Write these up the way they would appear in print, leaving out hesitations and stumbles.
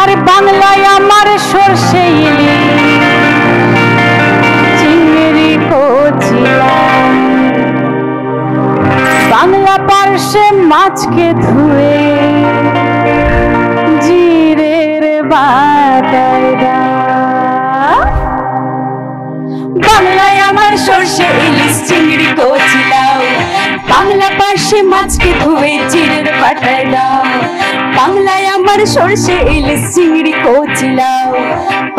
আরে বাংলায় আমার সরষে চিংড়ি কচিলা, বাংলা পার্শ্বে মাছকে ধুয়ে জিরের বাটায় দাও। বাংলায় আমার সরষে ইলিশ চিংড়ি কচিলাও, বাংলা পার্শ্বে মাছকে ধুয়ে জিরের বাটায় দাও। বাংলায় আমার সরষে ইলিশ চিংড়ি কচিলাও,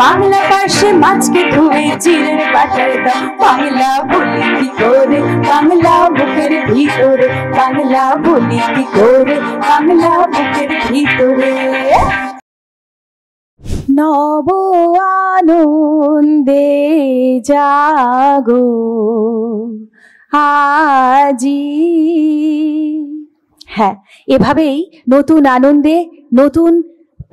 বাংলা পার্শ্বে মাছকে ধুয়ে জিরের বাটায় দাও। বাংলা বলি কি করে বাংলা বুকের ভিতরে, বাংলা বলি কি করে বাংলা বুকের ভিতরে। নব আনন্দে জাগো আজি। হ্যাঁ, এভাবেই নতুন আনন্দে নতুন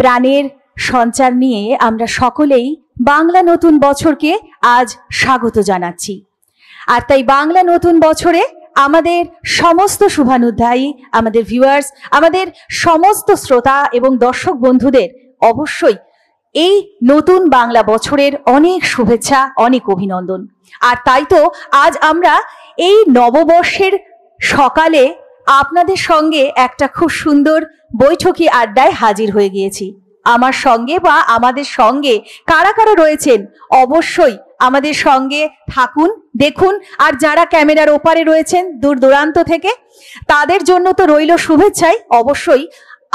প্রাণের সঞ্চার নিয়ে আমরা সকলেই বাংলা নতুন বছরকে আজ স্বাগত জানাচ্ছি। আর তাই বাংলা নতুন বছরে আমাদের সমস্ত শুভানুধ্যায়ী, আমাদের ভিউয়ার্স, আমাদের সমস্ত শ্রোতা এবং দর্শক বন্ধুদের অবশ্যই এই নতুন বাংলা বছরের অনেক শুভেচ্ছা, অনেক অভিনন্দন। আর তাই তো আজ আমরা এই নববর্ষের সকালে আপনাদের সঙ্গে একটা খুব সুন্দর বৈঠকি আড্ডায় হাজির হয়ে গিয়েছি। আমার সঙ্গে বা আমাদের সঙ্গে কারা কারা রয়েছেন অবশ্যই আমাদের সঙ্গে থাকুন, দেখুন। আর যারা ক্যামেরার ওপারে রয়েছেন দূর দূরান্ত থেকে, তাদের জন্য তো রইল শুভেচ্ছাই। অবশ্যই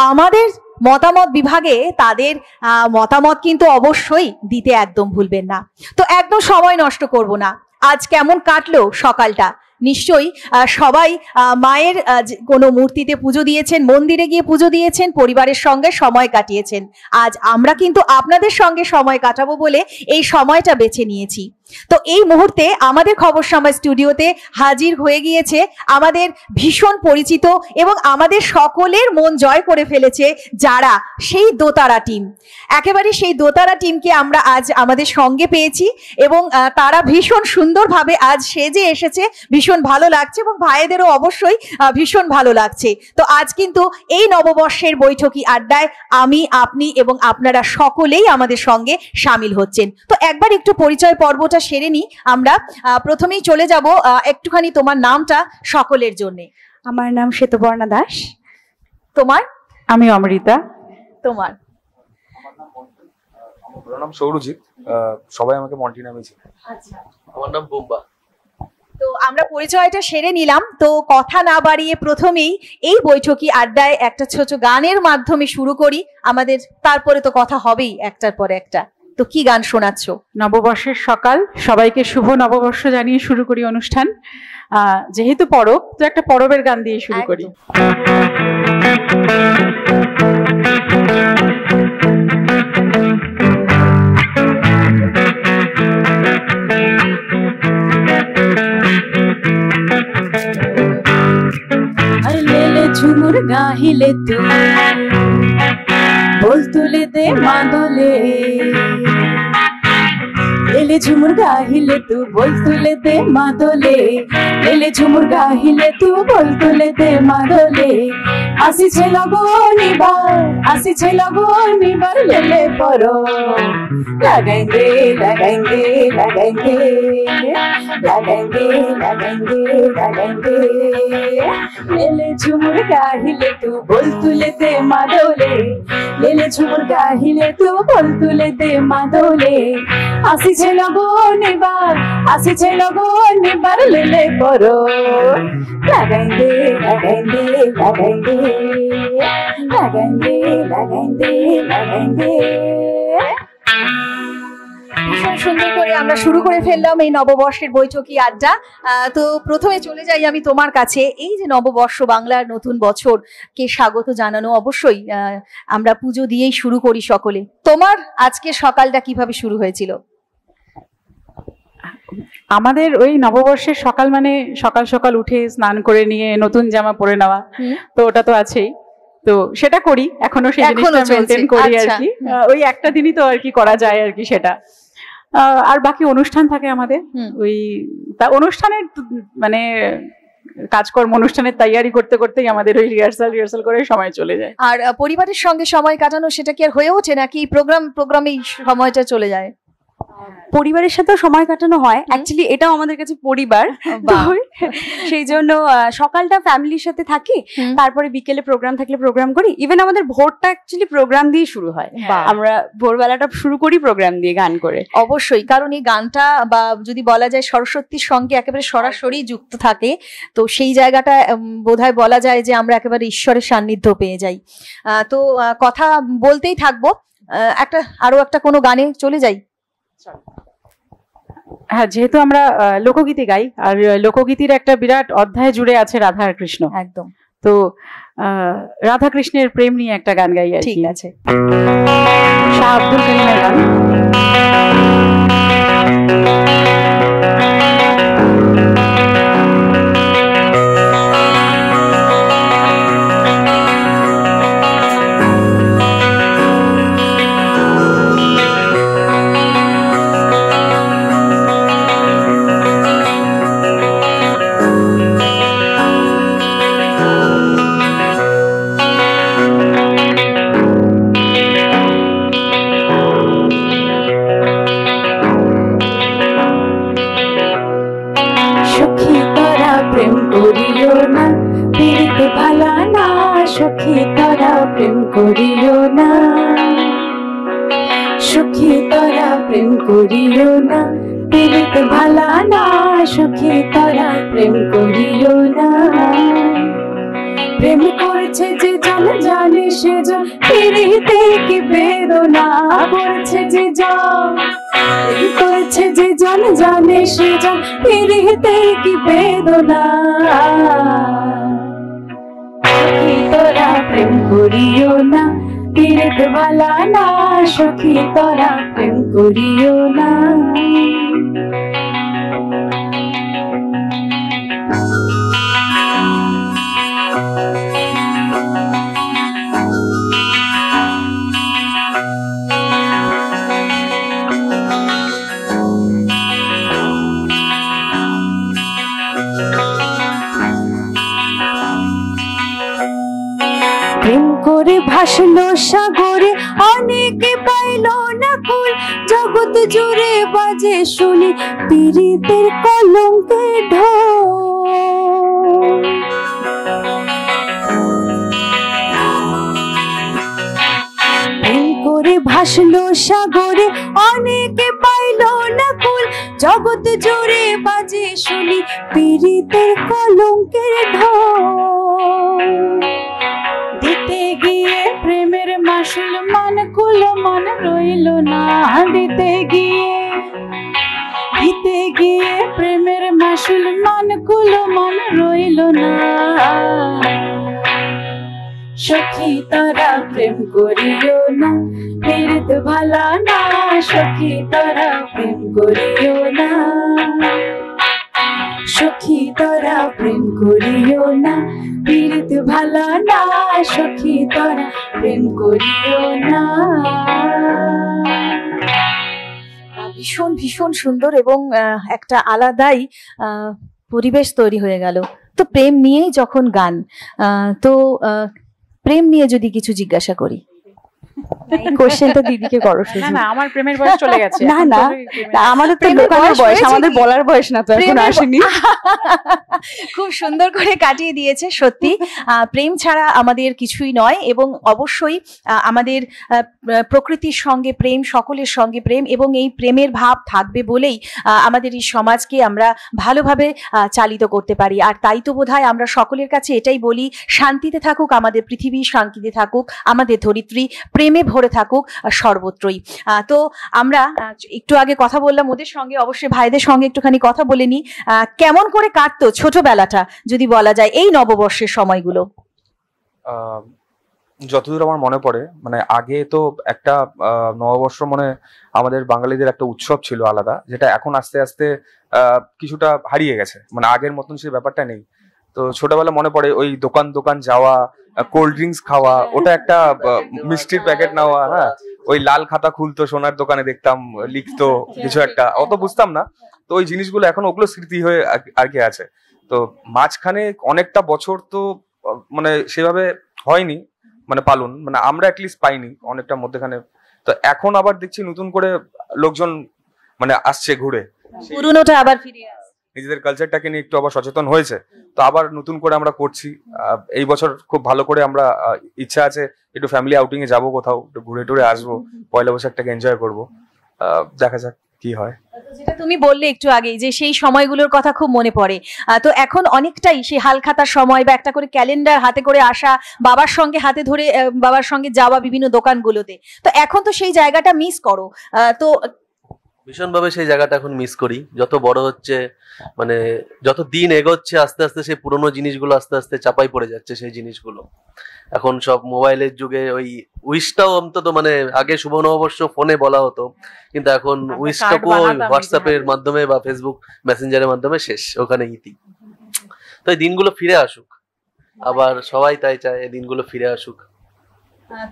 আমাদের মতামত বিভাগে তাদের মতামত কিন্তু অবশ্যই দিতে একদম ভুলবেন না। তো একদম সময় নষ্ট করব না। আজ কেমন কাটলো সকালটা? নিশ্চয়ই সবাই মায়ের কোনো মূর্তিতে পুজো দিয়েছেন, মন্দিরে গিয়ে পুজো দিয়েছেন, পরিবারের সঙ্গে সময় কাটিয়েছেন। আজ আমরা কিন্তু আপনাদের সঙ্গে সময় কাটাবো বলে এই সময়টা বেছে নিয়েছি। তো এই মুহূর্তে আমাদের খবর সময় স্টুডিওতে হাজির হয়ে গিয়েছে আমাদের ভীষণ পরিচিত এবং আমাদের সকলের মন জয় করে ফেলেছে যারা, সেই দোতারা টিম। একেবারে সেই দোতারা টিমকে আমরা আজ আমাদের সঙ্গে পেয়েছি এবং তারা ভীষণ সুন্দরভাবে আজ সেজে এসেছে। ভীষণ ভালো লাগছে এবং ভাইদেরও অবশ্যই ভীষণ ভালো লাগছে। তো আজ কিন্তু এই নববর্ষের বৈঠকি আড্ডায় আমি, আপনি এবং আপনারা সকলেই আমাদের সঙ্গে সামিল হচ্ছেন। তো একবার একটু পরিচয় পর্বটা সেরে নিই আমরা। প্রথমেই চলে যাব একটুখানি তোমার নামটা সকলের জন্য। আমার নাম শ্বেতবর্ণা দাস। তোমার? আমি অমৃতা। তোমার? আমার নাম সৌরজিৎ, সবাই আমাকে মন্টি নামে চেনে। আচ্ছা, আমার নাম বোম্বা। তো আমরা পরিচয়টা সেরে নিলাম। তো কথা না বাড়িয়ে প্রথমেই এই বৈঠকি আড্ডায় একটা ছোট গানের মাধ্যমে শুরু করি আমাদের, তারপরে তো কথা হবেই একটার পর একটা। তো কি গান শোনাচ্ছ? নববর্ষের সকাল, সবাইকে শুভ নববর্ষ জানিয়ে শুরু করি অনুষ্ঠান। যেহেতু পরব, তো একটা পরবের গান দিয়ে শুরু করি। ঝুমুর গাহিলে তু বল তুলে দে মাদলে, এলে ঝুমুর গাহিলে তু বল তুলে দে মাদলে, এলে ঝুমুর গাহিলে তু বল তুলে দে মাদলে। আসিছে লগন এবার, আসিছে লগন এবার লেলে পরো, লাগাইঙ্গে লাগাইঙ্গে লাগাইঙ্গে লাগাইঙ্গে লাগাইঙ্গে লাগাইঙ্গে। লেলে ঝুমুর গাহিলে তু বল তুলে দে মাদলে, লেলে ঝুমুর গাহিলে তু বল তুলে দে মাদলে। আসিছে লগন এবার, আসিছে লগন এবার লেলে পরো, লাগাইঙ্গে লাগাইঙ্গে লাগাইঙ্গে লাগাইঙ্গে লাগাইঙ্গে লাগাইঙ্গে। ভীষণ সুন্দর করে আমরা শুরু করে ফেললাম এই নববর্ষের বৈঠকি আড্ডা। তো প্রথমে চলে যাই আমি তোমার কাছে। এই যে নববর্ষ, বাংলার নতুন বছর কে স্বাগত জানানো, অবশ্যই আমরা পুজো দিয়েই শুরু করি সকলে। তোমার আজকে সকালটা কিভাবে শুরু হয়েছিল? আমাদের ওই নববর্ষের সকাল মানে সকাল সকাল উঠে স্নান করে নিয়ে নতুন জামা পরে নেওয়া, তো ওটা তো আছেই। তো সেটা করি, এখনো সেই জিনিসটা মেইনটেইন করি আর কি। ওই একটা দিনই তো আর কি করা যায় আর কি সেটা। আর বাকি অনুষ্ঠান থাকে আমাদের। ওই তা অনুষ্ঠানের মানে কাজকর্ম অনুষ্ঠানের তৈয়ারি করতে করতেই আমাদের ওই রিহার্সাল করে সময় চলে যায়। আর পরিবারের সঙ্গে সময় কাটানো সেটা কি আর হয়ে ওঠে নাকি প্রোগ্রামেই সময়টা চলে যায়? পরিবারের সাথেও সময় কাটানো হয়, অ্যাকচুয়ালি এটাও আমাদের কাছে পরিবার, সেই জন্য সকালটা ফ্যামিলির সাথে থাকি, তারপরে বিকেলে প্রোগ্রাম থাকলে প্রোগ্রাম করি। ইভেন আমাদের ভোরটা অ্যাকচুয়ালি প্রোগ্রাম দিয়ে শুরু হয়, আমরা ভোরবেলাটা শুরু করি প্রোগ্রাম দিয়ে গান করে। অবশ্যই, কারণ এই গানটা বা যদি বলা যায় সরস্বতীর সঙ্গে একেবারে সরাসরি যুক্ত থাকে, তো সেই জায়গাটা বোধহয় বলা যায় যে আমরা একেবারে ঈশ্বরের সান্নিধ্য পেয়ে যাই। তো কথা বলতেই থাকবো, আরো একটা কোনো গানে চলে যাই। হ্যাঁ, যেহেতু আমরা লোকগীতি গাই, আর লোকগীতির একটা বিরাট অধ্যায় জুড়ে আছে রাধা আর কৃষ্ণ, একদম। তো রাধা কৃষ্ণের প্রেম নিয়ে একটা গান গাই। ঠিক আছে, শাহ আব্দুল করিমের গান। সখী তোরা প্রেম করিও না, সখী তোরা প্রেম করিও না, পীড়িত ভালা না, সখী তোরা প্রেম করিও না। প্রেম করছে যে জন জানে সে জন, পীড়িতে কি বেদনা করছে যে জন, প্রেম করছে যে জন জানে সে জন, পীড়িতে কি বেদনা। সখী তোরা প্রেম করিও না, পীড়িত ভালা না, সখী তোরা প্রেম করিও না। প্রেম করে ভাসলো সাগরে, অনেকে পাইল না কুল, জগৎ জুড়ে বাজে শুনি পীড়িতের কলঙ্কের ঢোল। প্রেম করে ভাসলো সাগরে, অনেকে পাইল না কুল, জগৎ জুড়ে বাজে শুনি পীড়িতের কলঙ্কের ঢোল। দিতে গিয়ে প্রেমের মাসুল মান কুল মান রইল না, দিতে গিয়ে প্রেমের মাসুল মান কুল মান রইল না। সখী তোরা প্রেম করিও না, পীড়িত ভালা না, সখী তোরা প্রেম করিও না। সখী তোরা প্রেম করিও না, পীড়িত ভালা না, সখী তোরা প্রেম করিও না। ভীষণ ভীষণ সুন্দর এবং একটা আলাদাই পরিবেশ তৈরি হয়ে গেল। তো প্রেম নিয়েই যখন গান, তো প্রেম নিয়ে যদি কিছু জিজ্ঞাসা করি, কোশ্চেনটা দিদিকে করো। না, আমার প্রেমের বয়স চলে গেছে। না না, আমাদের তো লোকানোর বয়স, আমাদের বলার বয়স না, তো এখন আসেনি। খুব সুন্দর করে কাটিয়ে দিয়েছে সত্যি। প্রেম ছাড়া আমাদের কিছুই নয়, এবং অবশ্যই আমাদের প্রকৃতির সঙ্গে প্রেম, সকলের সঙ্গে প্রেম, এবং এই প্রেমের ভাব থাকবে বলেই আমাদের এই সমাজকে আমরা ভালোভাবে চালিত করতে পারি। আর তাই তো বোধহয় আমরা সকলের কাছে এটাই বলি, শান্তিতে থাকুক আমাদের পৃথিবী, শান্তিতে থাকুক আমাদের ধরিত্রী, প্রেমে ভরে থাকুক সর্বত্রই। তো আমরা একটু আগে কথা বললাম ওদের সঙ্গে, অবশ্যই ভাইদের সঙ্গে একটুখানি কথা বলে নি। কেমন করে কাটতো ছোটবেলাটা যদি বলা যায় এই নববর্ষের সময়গুলো? যতদূর আমার মনে পড়ে, মানে আগে তো একটা নববর্ষ মনে আমাদের বাঙালিদের একটা উৎসব ছিল আলাদা, যেটা এখন আস্তে আস্তে কিছুটা হারিয়ে গেছে, মানে আগের মতন সেই ব্যাপারটা নেই। তো ছোটবেলা মনে পড়ে ওই দোকান দোকান যাওয়া, কোল্ড ড্রিঙ্কস খাওয়া, ওটা একটা মিষ্টির প্যাকেট নেওয়া, হ্যাঁ, ওই লাল খাতা খুলতো সোনার দোকানে, দেখতাম লিখতো কিছু একটা, অত বুঝতাম না। তো ওই জিনিসগুলো এখন ওগুলো স্মৃতি হয়ে আর কি আছে। তো তো মাঝখানে অনেকটা বছর তো মানে সেভাবে হয়নি, মানে পালন, মানে আমরা অ্যাটলিস্ট পাইনি অনেকটা মধ্যখানে। তো এখন আবার দেখছি নতুন করে লোকজন মানে আসছে ঘুরে, পুরনোটা আবার ফিরে আসছে, নিজেদের কালচারটাকে নিয়ে একটু আবার সচেতন হয়েছে। তো আবার নতুন করে আমরা করছি। এই বছর খুব ভালো করে আমরা ইচ্ছা আছে একটু ফ্যামিলি আউটিং এ যাবো, কোথাও একটু ঘুরে টুরে আসবো, পয়লা বৈশাখটাকে এনজয় করবো। দেখা যাক কি হয়। যেটা তুমি বললে একটু আগেই যে সেই সময়গুলোর কথা খুব মনে পড়ে, তো এখন অনেকটাই সেই হালখাতার সময় বা একটা করে ক্যালেন্ডার হাতে করে আসা, বাবার সঙ্গে হাতে ধরে বাবার সঙ্গে যাওয়া বিভিন্ন দোকানগুলোতে, তো এখন তো সেই জায়গাটা মিস করো। তো ভীষণভাবে সেই জায়গাটা এখন মিস করি। যত বড় হচ্ছে, মানে যত দিন এগোচ্ছে, আস্তে আস্তে সেই পুরোনো জিনিসগুলো আস্তে আস্তে চাপাই পড়ে যাচ্ছে। সেই জিনিসগুলো এখন সব মোবাইলের যুগে, ওই উইশটাও অন্তত মানে আগে শুভ নববর্ষ ফোনে বলা হতো, কিন্তু এখন উইশটাও হোয়াটসঅ্যাপের মাধ্যমে বা ফেসবুক মেসেঞ্জারের মাধ্যমে শেষ, ওখানে ইতি। তো এই দিনগুলো ফিরে আসুক, আবার সবাই তাই চায় এই দিনগুলো ফিরে আসুক।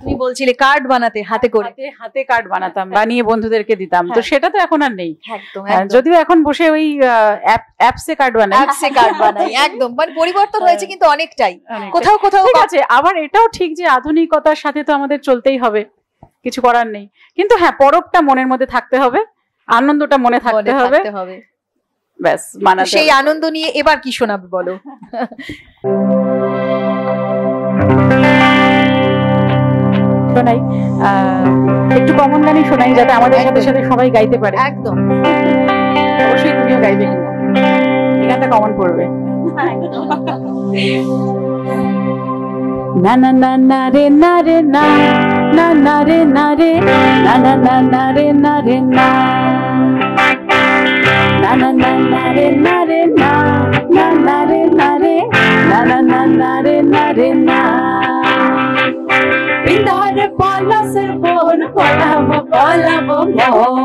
তুমি বলছিলে কার্ড বানাতে, হাতে করে হাতে কার্ড বানাতাম, বানিয়ে বন্ধুদেরকে দিতাম, তো সেটা তো এখন আর নেই। একদম, যদিও এখন বসে ওই অ্যাপসে কার্ড বানাই, একদম মানে পরিবর্তন হয়েছে কিন্তু অনেকটাই, কোথাও কোথাও ঠিক আছে। আবার এটাও ঠিক যে আধুনিকতার সাথে তো আমাদের চলতেই হবে, কিছু করার নেই। কিন্তু হ্যাঁ, পরবটা মনের মধ্যে থাকতে হবে, আনন্দটা মনে থাকতে হবে, ব্যাস। মানে সেই আনন্দ নিয়ে এবার কি শোনাবে বলো? শোনাই, একটু কমন গানই শোনাই, যাতে আমাদের সাথে সাথে সবাই গাইতে পারে। একদম, অবশ্যই তুমিও গাইবে, কিন্তু এই গানটা কমন পড়বে। না না না না রে না রে না, না না রে না রে, না না না না রে না রে না, না না না না রে না রে না, না না রে না রে, না না না না রে না রে না। পিন্ধারে পলাশের বোন পলাবো পলাবো মন,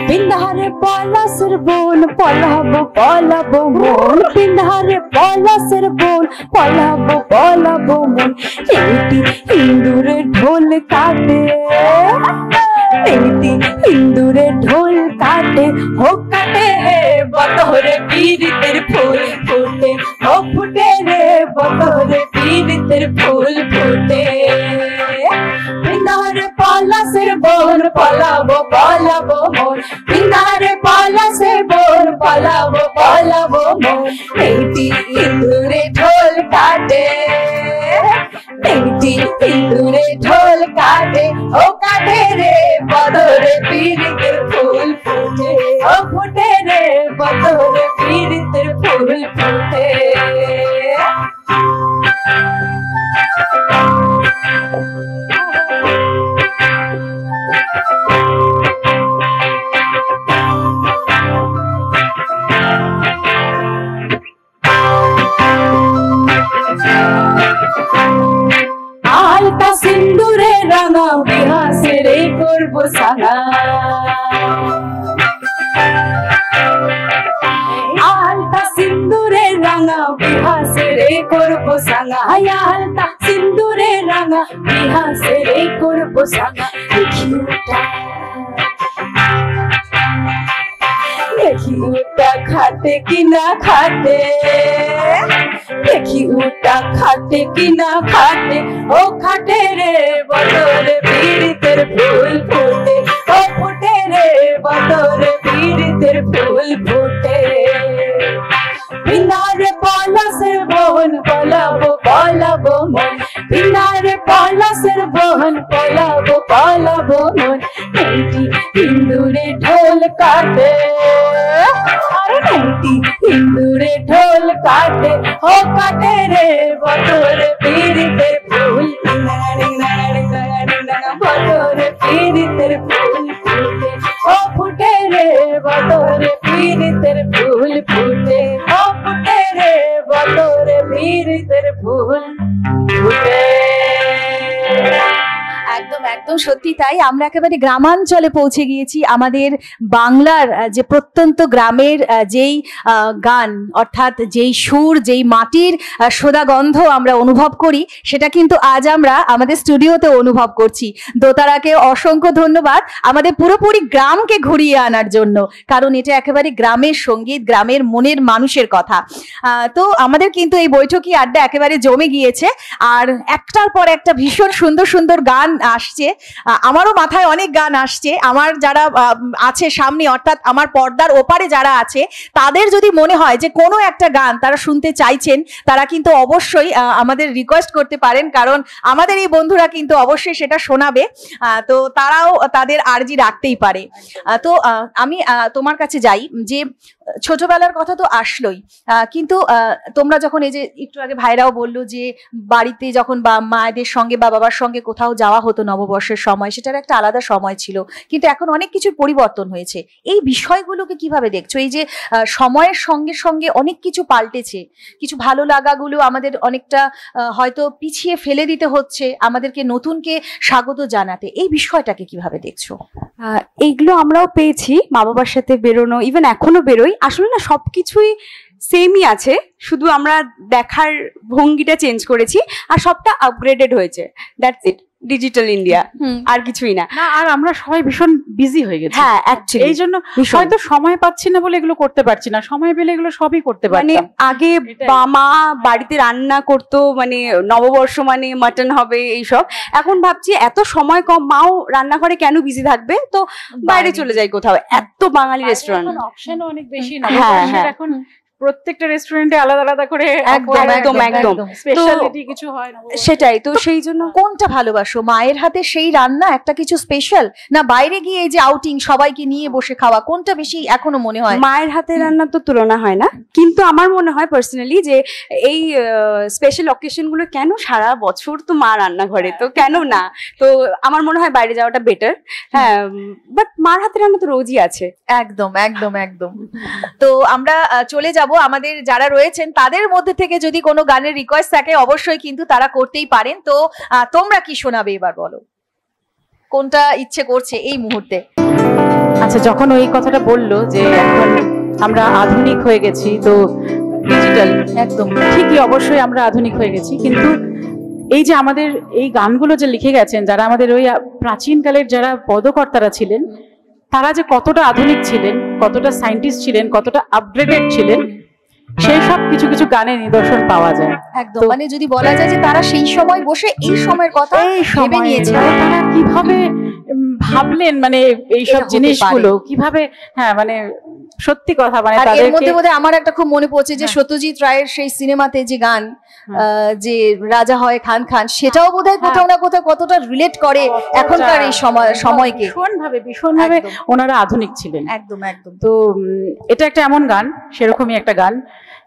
পিন্ধারে পলাশের বোন পলাবো পলাবো মন, পিন্ধারে পলাশের বোন পলাবো পলাবো মন। এইটি ইন্দুরে ঢোল কাটে, এইটি ইন্দুরে ঢোল কাটে, হো কাটে রে বতরে পীড়িতের ফুল ফুটে, ও ফুটে রে বতরে পীড়িতের ফুল ফুটে। পিন্ধারে পলাশের বোন পলাবো পলাবো মন, পিন্ধারে পলাশের বোন পলাবো পলাবো মন। এইটি ইন্দুরে ঢোল কাটে, এইটি ইন্দুরে ঢোল কাটে, ও কাটে রে বতরে পীড়িতের ফুল ফুটে, ও ফুটে রে বতরে পীড়িতের ফুল ফুটে। আলতা সিন্দুরে রাঙা বিহাসে রে করবো সারা, আলতা সিন্দুরে রাঙা বিহাসে রে করবো সাঙ্গা, আলতা সিন্দুরে রাঙা বিহাসে রে করবো সাঙ্গা। দেখি ওটা, দেখি ওটা খাটে কিনা খাটে, দেখি ওটা খাটে কিনা খাটে, ও খাটে রে বতরে পীড়িতের ফুল ফুটে, ও ফুটে রে বতরে পীড়িতের ফুল ফুটে। পিন্ধারে পলাশের বোন পলাবো পলাবো মন, পিন্ধারে পলাশের বোন পলাবো পলাবো মন। এইটি ইন্দুরে ঢোল কাটে, আরে এইটি ইন্দুরে ঢোল কাটে, ও কাটে রে বতরে পীড়িতের ফুল, বতরে পীড়িতের ফুল ফুটে, ও ফুটে রে বতরে পীড়িতের ফুল ফুটে, ও ফুটে রে বতরে পীড়িতের ফুল ফুটে। একদম একদম সত্যি তাই, আমরা একেবারে গ্রামাঞ্চলে পৌঁছে গিয়েছি। আমাদের বাংলার যে প্রত্যন্ত গ্রামের যেই গান, অর্থাৎ যেই সুর, যেই মাটির সোদা গন্ধ আমরা অনুভব করি, সেটা কিন্তু আজ আমরা আমাদের স্টুডিওতে অনুভব করছি। দোতারাকে অসংখ্য ধন্যবাদ আমাদের পুরোপুরি গ্রামকে ঘুরিয়ে আনার জন্য, কারণ এটা একেবারে গ্রামের সঙ্গীত, গ্রামের মনের মানুষের কথা। তো আমাদের কিন্তু এই বৈঠকি আড্ডা একেবারে জমে গিয়েছে, আর একটার পর একটা ভীষণ সুন্দর সুন্দর গান আসছে। আমারও মাথায় অনেক গান আসছে। আমার যারা আছে সামনে, অর্থাৎ আমার পর্দার ওপারে যারা আছে, তাদের যদি মনে হয় যে কোনো একটা গান তারা শুনতে চাইছেন, তারা কিন্তু অবশ্যই আমাদের রিকোয়েস্ট করতে পারেন, কারণ আমাদের এই বন্ধুরা কিন্তু অবশ্যই সেটা শোনাবে। তো তারাও তাদের আর্জি রাখতেই পারে। তো আমি তোমার কাছে যাই, যে ছোটবেলার কথা তো আসলোই, কিন্তু তোমরা যখন এই যে একটু আগে ভাইরাও বললো যে বাড়িতে যখন বা মায়েদের সঙ্গে বা বাবার সঙ্গে কোথাও যাওয়া হতো নববর্ষের সময়, সেটার একটা আলাদা সময় ছিল, কিন্তু এখন অনেক কিছুর পরিবর্তন হয়েছে। এই বিষয়গুলোকে কিভাবে দেখছো? এই যে সময়ের সঙ্গে সঙ্গে অনেক কিছু পাল্টেছে, কিছু ভালো লাগাগুলো আমাদের অনেকটা হয়তো পিছিয়ে ফেলে দিতে হচ্ছে আমাদেরকে নতুনকে স্বাগত জানাতে, এই বিষয়টাকে কিভাবে দেখছো? এইগুলো আমরাও পেয়েছি মা বাবার সাথে বেরোনো, ইভেন এখনো বেরোই। আসলে না সবকিছুই সেমই আছে, শুধু আমরা দেখার ভঙ্গিটা চেঞ্জ করেছি আর সবটা আপগ্রেডেড হয়েছে। দ্যাটস ইট, ডিজিটাল ইন্ডিয়া, আর কিছুই না। আর আমরা সবাই ভীষণ বিজি হয়ে গেছি। হ্যাঁ, অ্যাকচুয়ালি এই জন্য হয়তো সময় পাচ্ছি না বলে এগুলো করতে পারছি না, সময় পেলে এগুলো সবই করতে পারতাম। মানে আগে মা বাড়িতে রান্না করতো, মানে নববর্ষ মানে মাটন হবে এইসব। এখন ভাবছি এত সময় কম, মাও রান্নাঘরে কেন বিজি থাকবে, তো বাইরে চলে যাই কোথাও। এত বাঙালি রেস্টুরেন্ট, অপশনও অনেক বেশি। এখন প্রত্যেকটা রেস্টুরেন্টে আলাদা আলাদা করে একদম স্পেশালিটি কিছু হয় না, সেটাই তো। সেই জন্য কোনটা ভালোবাসো, মায়ের হাতে সেই রান্না একটা কিছু স্পেশাল, না বাইরে গিয়ে এই যে আউটিং সবাইকে নিয়ে বসে খাওয়া, কোনটা বেশি এখনো মনে হয়? মায়ের হাতে রান্না তো তুলনা হয় না, কিন্তু আমার মনে হয় পার্সোনালি যে এই স্পেশাল অকেশন গুলো কেন, সারা বছর তো মা রান্নাঘরে, তো কেন না, তো আমার মনে হয় বাইরে যাওয়াটা বেটার। হ্যাঁ, বাট মার হাতে রান্না তো রোজই আছে। একদম একদম একদম। তো আমরা চলে যাব, আমাদের যারা রয়েছেন তাদের মধ্যে থেকে যদি কোনো গানের রিকোয়েস্ট থাকে অবশ্যই কিন্তু তারা করতেই পারেন। তো তোমরা কি শোনাবে এবার, বলো কোনটা ইচ্ছে করছে এই মুহূর্তে? আচ্ছা, যখন ওই কথাটা বললো যে এখন আমরা আধুনিক হয়ে গেছি, তো ডিজিটাল, একদম ঠিকই, অবশ্যই আমরা আধুনিক হয়ে গেছি, কিন্তু এই যে আমাদের এই গানগুলো যে লিখে গেছেন যারা আমাদের ওই প্রাচীনকালের যারা পদকর্তারা ছিলেন, তারা যে কতটা আধুনিক ছিলেন, কতটা সায়েন্টিস্ট ছিলেন, কতটা আপগ্রেডেড ছিলেন, সেই সব কিছু কিছু গানে নিদর্শন পাওয়া যায়। একদম, মানে যদি বলা যায় যে তারা সেই সময় বসে এই সময়ের কথা ভেবে নিয়েছে, তারা কিভাবে ভাবলেন, মানে এইসব জিনিসগুলো কিভাবে, হ্যাঁ মানে সত্যি কথা। মানে এর মধ্যে বোধহয় আমার একটা খুব মনে পড়ছে যে সত্যজিৎ রায়ের সেই সিনেমাতে যে গান, যে রাজা হয় খান খান, সেটাও বোধহয় কোথাও না কোথাও কতটা রিলেট করে এখনকার এই সময়কে। ভীষণভাবে ওনারা আধুনিক ছিলেন। একদম একদম। তো এটা একটা এমন গান, সেরকমই একটা গান,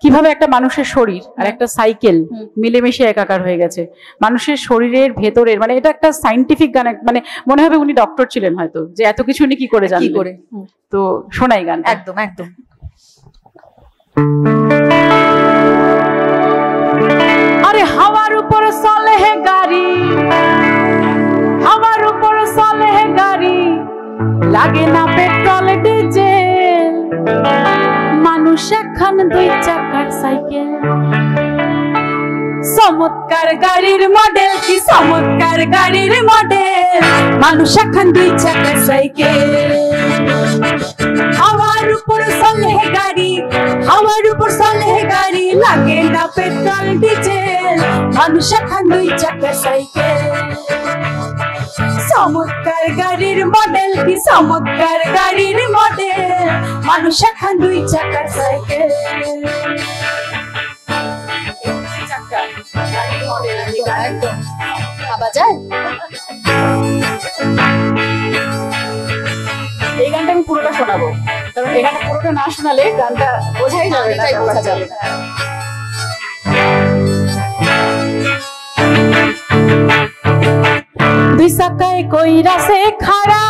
কিভাবে একটা মানুষের শরীর আর একটা সাইকেল মিলেমিশে একাকার হয়ে গেছে মানুষের শরীরের ভেতরের, মানে এটা একটা সাইন্টিফিক গান। মানে মনে হবে উনি ডক্টর ছিলেন হয়তো, যে এত কিছু উনি কি করে জানলেন। তো শোনাই গান। একদম একদম। আরে হাওয়ার উপর চলে হে গাড়ি, হাওয়ার উপর চলে হে গাড়ি, লাগে না পেট্রোল ডিজেল, মানুষ এখন দুই চাকার সাইকেল। চমৎকার গাড়ির মডেল, কি চমৎকার গাড়ির মডেল, মানুষ এখন দুই চাকার সাইকেল। হাওয়ার উপর চলে গাড়ি, হাওয়ার উপর চলে গাড়ি, লাগে না পেট্রোল ডিজেল, মানুষ এখন দুই চাকার সাইকেল। চমৎকার গাড়ির মডেল, কি চমৎকার গাড়ির মডেল, মানুষ এখন দুই চাকার সাইকেল। একদম ভাবা যায়। এই গানটা আমি পুরোটা শোনাবো, কারণ এই গানটা পুরোটা না শোনালে গানটা বোঝাই যাবে না, বোঝা যাবে না। দুই চাকায় কইরাছে খাড়া,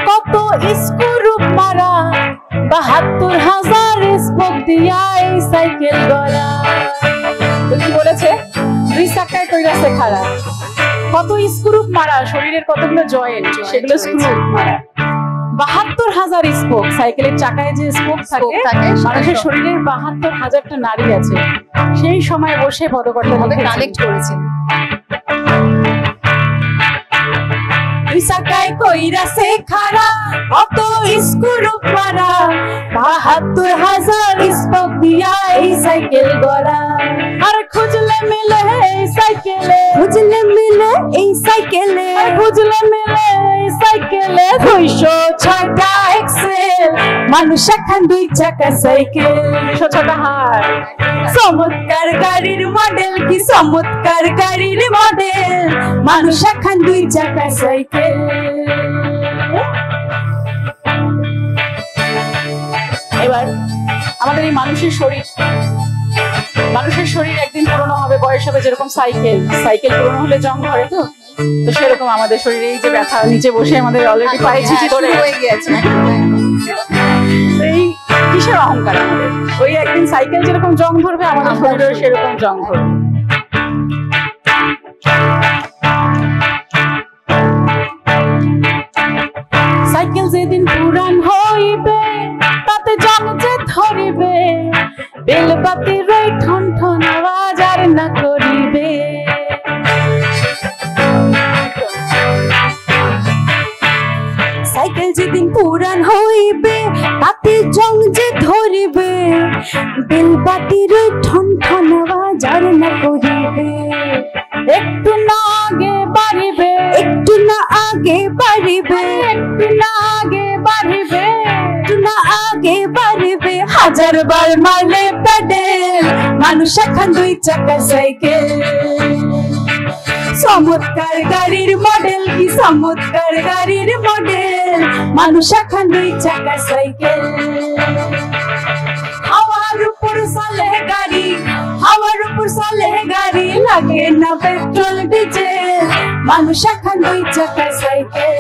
কত স্ক্রু মারা, ৭২,০০০ স্পোক দিয়া এই সাইকেল গড়া। তো কি বলেছে, দুই চাকায় কইরাছে খাড়া, কত স্ক্রুপ মারা, শরীরের কতগুলো জয়েন্ট, সেগুলো স্ক্রুপ মারা। 72,000 স্পোক, সাইকেলের চাকায় যে স্পোক থাকে, মানুষের শরীরের 72,000টা নাড়ি আছে। সেই সময় বসে পদকর্তা কানেক্ট করেছেন। চাকায় কইরাছে খাড়া কত স্ক্রুপ মারা, 72,000 স্পোক দিয়া এই সাইকেল গড়া। আর খুঁজলে মিলে এই সাইকেলে, খুঁজলে মিলে এই সাইকেলে, খুঁজলে মিলে এই সাইকেলে 206টা এক্সেল, মানুষ এখন 2 চাকা সাইকেল, 206টা হার। চমৎকার গাড়ির মডেল, কি চমৎকার গাড়ির মডেল, মানুষ এখন 2 চাকা সাইকেল। এবার আমাদের এই মানুষের শরীর একদিন পুরনো হবে, বয়স হবে, যেরকম সাইকেল পুরনো হলে জং ধরে, তো সেরকম আমাদের শরীরে এই যে ব্যথা, নিচে বসে আমাদের অলরেডি পায়ে চিচি ধরে হয়ে গেছে। এই কিসের অহংকার আমাদের? ওই একদিন সাইকেল যেরকম জং ধরবে, আমাদের শরীরেও সেরকম জং ধরবে। সাইকেল যেদিন পুরান হইবে, তাতে জং যে ধরিবে, বেলবাতির ওই ঠন ঠন আওয়াজ আর না করিবে। সাইকেল যেদিন পুরান হইবে, তাতে জং যে ধরিবে, বেলবাতির ওই ঠন ঠন আওয়াজ আর না করিবে। একটু না আগে বাড়িবে, একটু না আগে বাড়িবে, একটু না আগে বাড়িবে, একটু না আগে বাড়িবে, 1000 বার মারলে প্যাডেল, মানুষ এখন 2 চাকা সাইকেল। চমৎকার গাড়ির মডেল, কি চমৎকার গাড়ির মডেল, মানুষ এখন 2 চাকা সাইকেল। হাওয়ার উপর চলে গাড়ি, হাওয়ার উপর চলে গাড়ি, লাগে না পেট্রোল ডিজেল, মানুষ এখন 2 চাকা সাইকেল।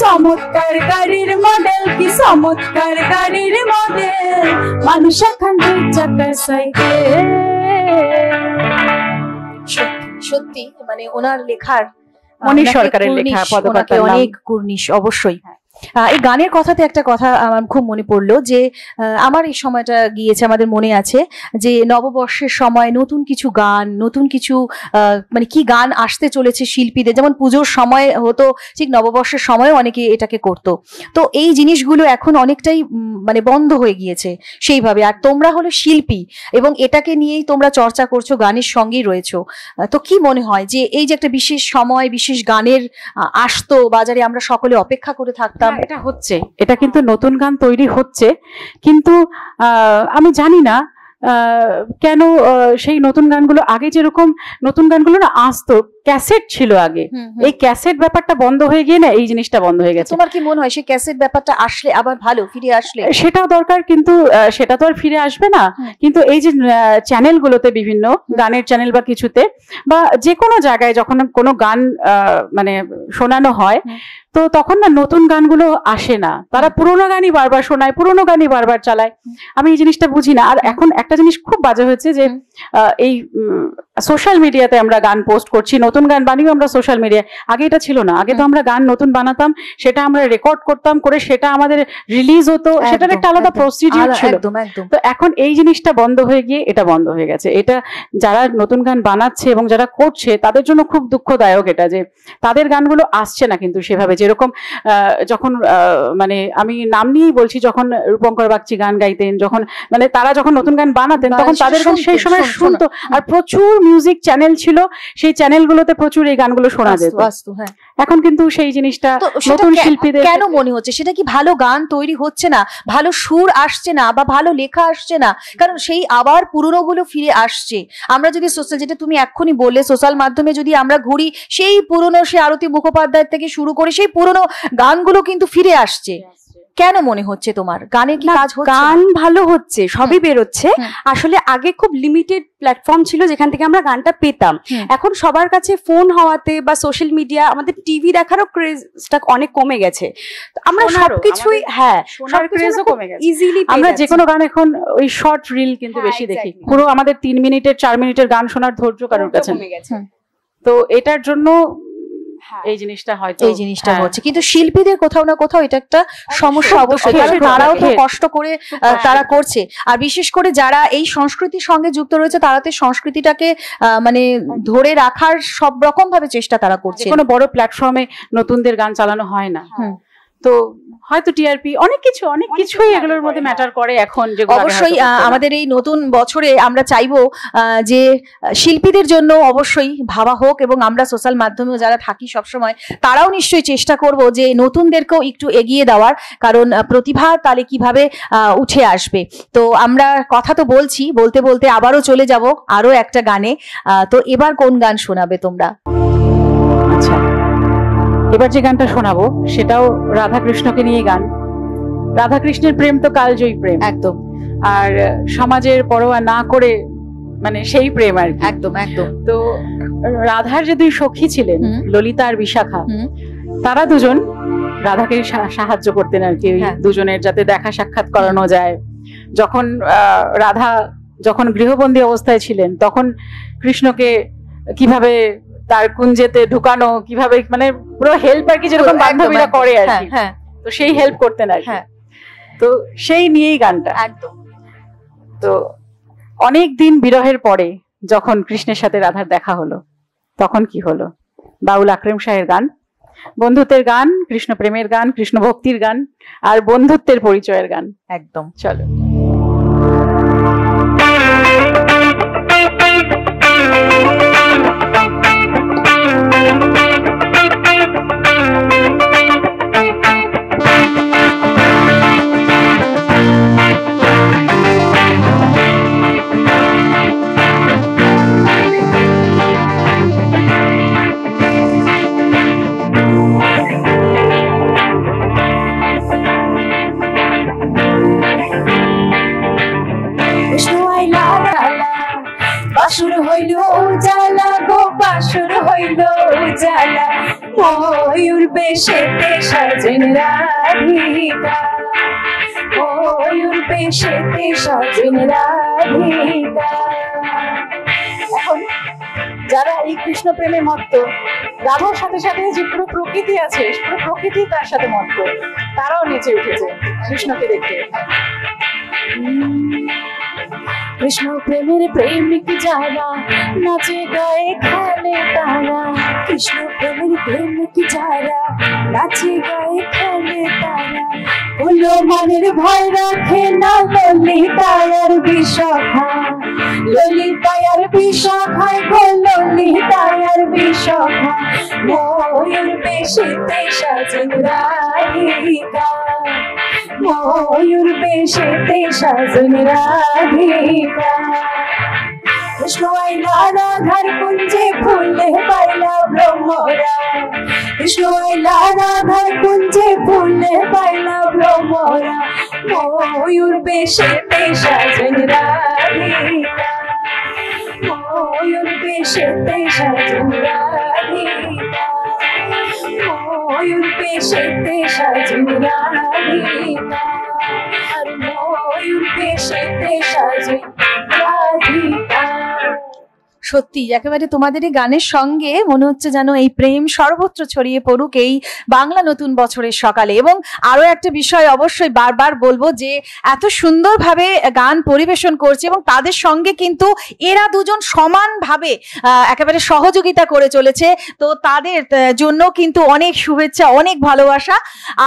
চমৎকার গাড়ির মডেল, কি চমৎকার গাড়ির মডেল, মানুষ এখন 2 চাকা সাইকেল। সত্যি মানে ওনার লেখার, মনীষ সরকারের লেখা, পদকর্তার নাম অনেক কুর্নিশ। অবশ্যই এই গানের কথাতে একটা কথা আমার খুব মনে পড়লো, যে আমার এই সময়টা গিয়েছে, আমাদের মনে আছে যে নববর্ষের সময় নতুন কিছু গান, নতুন কিছু মানে কি গান আসতে চলেছে শিল্পীদের, যেমন পুজোর সময় হতো, ঠিক নববর্ষের সময়ও অনেকে এটাকে করতো। তো এই জিনিসগুলো এখন অনেকটাই মানে বন্ধ হয়ে গিয়েছে সেইভাবে। আর তোমরা হলো শিল্পী এবং এটাকে নিয়েই তোমরা চর্চা করছো, গানের সঙ্গেই রয়েছো। তো কি মনে হয় যে এই যে একটা বিশেষ সময়, বিশেষ গানের আসতো বাজারে, আমরা সকলে অপেক্ষা করে থাকতাম, এটা হচ্ছে, এটা কিন্তু নতুন গান তৈরি হচ্ছে, কিন্তু আমি জানি না কেন সেই নতুন গানগুলো আগে যেরকম নতুন গানগুলো না আসতো, ক্যাসেট ছিল আগে, এই ক্যাসেট ব্যাপারটা বন্ধ হয়ে গিয়ে না এই জিনিসটা বন্ধ হয়ে গেছে। তোমার কি মনে হয় সেই ক্যাসেট ব্যাপারটা আসলে আবার ভালো, ফিরে আসলে? সেটাও দরকার, কিন্তু সেটা তো আর ফিরে আসবে না। কিন্তু এই যে চ্যানেলগুলোতে, বিভিন্ন গানের চ্যানেল বা কিছুতে, বা যে কোনো জায়গায় যখন কোনো গান মানে শোনানো হয়, তো তখন না নতুন গানগুলো আসে না, তারা পুরোনো গানই বারবার শোনায়, পুরোনো গানই বারবার চালায়। আমি এই জিনিসটা বুঝি না। আর এখন একটা জিনিস খুব বাজে হয়েছে যে এই সোশ্যাল মিডিয়াতে আমরা গান পোস্ট করছি, নতুন গান বানিয়েও আমরা সোশ্যাল মিডিয়ায়। আগে এটা ছিল না, আগে তো আমরা গান নতুন বানাতাম, সেটা আমরা রেকর্ড করতাম, করে সেটা আমাদের রিলিজ হতো, সেটার একটা আলাদা প্রসিডিউর ছিল। তো এখন এই জিনিসটা বন্ধ হয়ে গিয়ে এটা বন্ধ হয়ে গেছে। এটা যারা নতুন গান বানাচ্ছে এবং যারা করছে তাদের জন্য খুব দুঃখদায়ক এটা, যে তাদের গানগুলো আসছে না কিন্তু সেভাবে, যেরকম যখন মানে আমি নাম নিয়েই বলছি, যখন রূপঙ্কর বাগচি গান গাইতেন, যখন মানে তারা যখন নতুন গান বানাতেন, তখন তাদের গান সেই সময় শুনতো, আর প্রচুর মিউজিক চ্যানেল ছিল, সেই চ্যানেলগুলোতে প্রচুর এই গানগুলো শোনা যেত। এখন কিন্তু সেই জিনিসটা নতুন শিল্পীদের কেন মনে হচ্ছে? সেটা কি ভালো গান তৈরি হচ্ছে না, ভালো সুর আসছে না, বা ভালো লেখা আসছে না? কারণ সেই আবার পুরনো গুলো ফিরে আসছে। আমরা যদি সোশ্যাল, যেটা তুমি এক্ষুনি বললে, সোশ্যাল মাধ্যমে যদি আমরা ঘুরি, সেই পুরনো, সেই আরতি মুখোপাধ্যায়ের থেকে শুরু করে সেই পুরনো গানগুলো কিন্তু ফিরে আসছে। কেন মনে হচ্ছে তোমার? গানে কি কাজ হচ্ছে? গান ভালো হচ্ছে, সবই বেরোচ্ছে। আসলে আগে খুব লিমিটেড প্ল্যাটফর্ম ছিল যেখান থেকে আমরা গানটা পেতাম। এখন সবার কাছে ফোন হওয়াতে বা সোশ্যাল মিডিয়া, আমাদের টিভি দেখারও ক্রেজটা অনেক কমে গেছে। আমরা সবকিছুই শোনার ক্রেজও কমে গেছে। ইজিলি আমরা যে কোনো গান এখন ওই শর্ট রিল কিন্তু বেশি দেখি। পুরো আমাদের 3 মিনিটের 4 মিনিটের গান শোনার ধৈর্য কারোর কাছে নেই। তো এটার জন্য এই জিনিসটা হয়তো হচ্ছে, কিন্তু শিল্পীদের কোথাও না কোথাও এটা একটা সমস্যা অবশ্যই, কারণ তারাও তো কষ্ট করে তারা করছে, আর বিশেষ করে যারা এই সংস্কৃতির সঙ্গে যুক্ত রয়েছে তারা তো সংস্কৃতিটাকে মানে ধরে রাখার সব রকম ভাবে চেষ্টা তারা করছে। কোনো বড় প্ল্যাটফর্মে নতুনদের গান চালানো হয় না, তো হয়তো টিআরপি অনেক কিছুই এগুলোর মধ্যে ম্যাটার করে এখন। অবশ্যই আমাদের এই নতুন বছরে আমরা চাইবো যে শিল্পীদের জন্য অবশ্যই ভাবা হোক, এবং আমরা সোশ্যাল মাধ্যমেও যারা থাকি সবসময় তারাও নিশ্চয়ই চেষ্টা করব যে নতুনদেরকেও একটু এগিয়ে দেওয়ার, কারণ প্রতিভা তাহলে কিভাবে উঠে আসবে। তো আমরা কথা তো বলছি, বলতে বলতে আবারও চলে যাব আরো একটা গানে। তো এবার কোন গান শোনাবে তোমরা? আচ্ছা, এবার যে গানটা শোনাবো সেটাও রাধা কৃষ্ণকে নিয়ে গান। রাধা কৃষ্ণের প্রেম তো কালজয়ী প্রেম, একদম, আর সমাজের পরোয়া না করে মানে সেই প্রেম আর কি। একদম একদম। তো রাধার যে দুই সখী ছিলেন, ললিতা আর বিশাখা, তারা দুজন রাধাকে সাহায্য করতেন আর কি, দুজনের যাতে দেখা সাক্ষাৎ করানো যায়। যখন রাধা যখন গৃহবন্দী অবস্থায় ছিলেন তখন কৃষ্ণকে কিভাবে তার কুঞ্জেতে ঢুকানো, কিভাবে মানে পুরো হেল্প আর কি, যেরকম বান্ধবীরা করে আর কি, তো সেই হেল্প করতেন আর কি। তো সেই নিয়েই গানটা একদম। তো অনেক দিন বিরহের পরে যখন কৃষ্ণের সাথে রাধার দেখা হলো তখন কি হলো? বাউল আকরাম শাহের গান, বন্ধুত্বের গান, কৃষ্ণ প্রেমের গান, কৃষ্ণ ভক্তির গান, আর বন্ধুত্বের পরিচয়ের গান। একদম, চলো। বাসুর হইল উজালা গো, বাসুর হইল উজালা, ময়ূর বেশেতে সাজেন রাধিকা, ময়ূর বেশেতে সাজেন রাধিকা। এখন যারা এই কৃষ্ণ প্রেমে মত্ত, রাধার সাথে সাথে যে পুরো প্রকৃতি আছে, পুরো প্রকৃতি তার সাথে মত্ত, তারাও নেচে উঠেছে কৃষ্ণকে দেখে। কৃষ্ণ প্রেমের প্রেমিক যারা নাচে গায়ে খেলে তারা, কৃষ্ণ প্রেমের প্রেমিক যারা নাচে গায়ে খেলে তারা, হলো মনের ভয় রাখে না ললিতায় আর বিশাখা, ললিতায় আর বিশাখায় গো, ললিতায় আর বিশাখা, ময়ূর বেশেতে সাজেন রাধিকা, ময়ূর বেশেতে সাজেন রাধিকা। কৃষ্ণ আইলা রাধার কুঞ্জে ফুলে পাইলা ভ্রমরা, কৃষ্ণ আইলা রাধার কুঞ্জে ফুলে পাইলা ভ্রমরা, ময়ূর বেশেতে সাজেন রাধিকা, ময়ূর বেশেতে সাজেন রাধিকা, ময়ূর বেশেতে সাজেন রাধিকা, আর ময়ূর বেশেতে সাজেন রাধিকা। সত্যি একেবারে তোমাদের এই গানের সঙ্গে মনে হচ্ছে যেন এই প্রেম সর্বত্র ছড়িয়ে পড়ুক এই বাংলা নতুন বছরের সকালে। এবং আরো একটা বিষয় অবশ্যই বারবার বলবো যে এত সুন্দরভাবে গান পরিবেশন করছে এবং তাদের সঙ্গে কিন্তু এরা দুজন সমানভাবে একেবারে সহযোগিতা করে চলেছে, তো তাদের জন্য কিন্তু অনেক শুভেচ্ছা, অনেক ভালোবাসা।